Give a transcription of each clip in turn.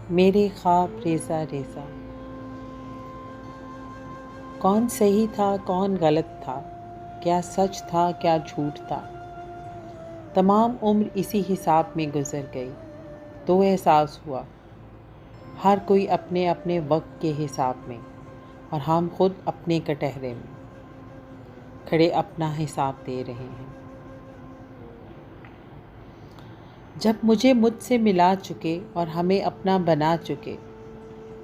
میرے خواب ریزہ ریزہ، کون صحیح تھا کون غلط تھا، کیا سچ تھا کیا جھوٹ تھا، تمام عمر اسی حساب میں گزر گئی تو احساس ہوا ہر کوئی اپنے اپنے وقت کے حساب میں، اور ہم خود اپنے کٹہرے میں کھڑے اپنا حساب دے رہے ہیں۔ جب مجھ سے ملا چکے اور ہمیں اپنا بنا چکے،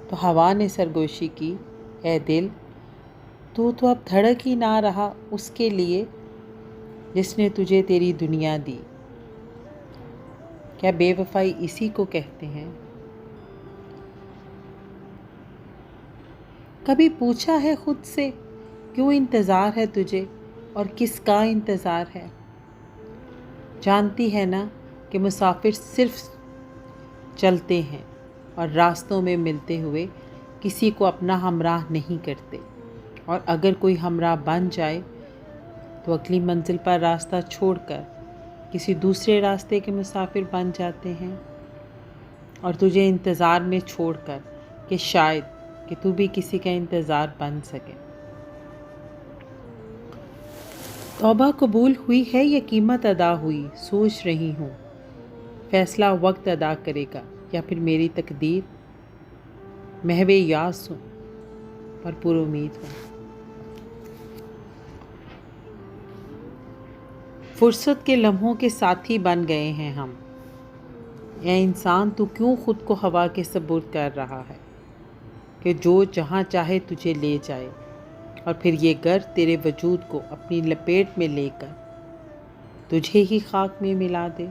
تو ہوا نے سرگوشی کی، اے دل تو اب دھڑک ہی نہ رہا اس کے لیے جس نے تجھے تیری دنیا دی۔ کیا بے وفائی اسی کو کہتے ہیں؟ کبھی پوچھا ہے خود سے کیوں انتظار ہے تجھے اور کس کا انتظار ہے؟ جانتی ہے نا کہ مسافر صرف چلتے ہیں اور راستوں میں ملتے ہوئے کسی کو اپنا ہمراہ نہیں کرتے، اور اگر کوئی ہمراہ بن جائے تو اگلی منزل پر راستہ چھوڑ کر کسی دوسرے راستے کے مسافر بن جاتے ہیں، اور تجھے انتظار میں چھوڑ کر کہ شاید کہ تو بھی کسی کا انتظار بن سکے۔ توبہ قبول ہوئی ہے یا قیمت ادا ہوئی، سوچ رہی ہوں، فیصلہ وقت ادا کرے گا یا پھر میری تقدیر۔ محو یاس ہوں پر پر امید ہوں۔ فرصت کے لمحوں کے ساتھی بن گئے ہیں ہم۔ اے انسان تو کیوں خود کو ہوا کے سپرد کر رہا ہے کہ جو جہاں چاہے تجھے لے جائے، اور پھر یہ گرد تیرے وجود کو اپنی لپیٹ میں لے کر تجھے ہی خاک میں ملا دے۔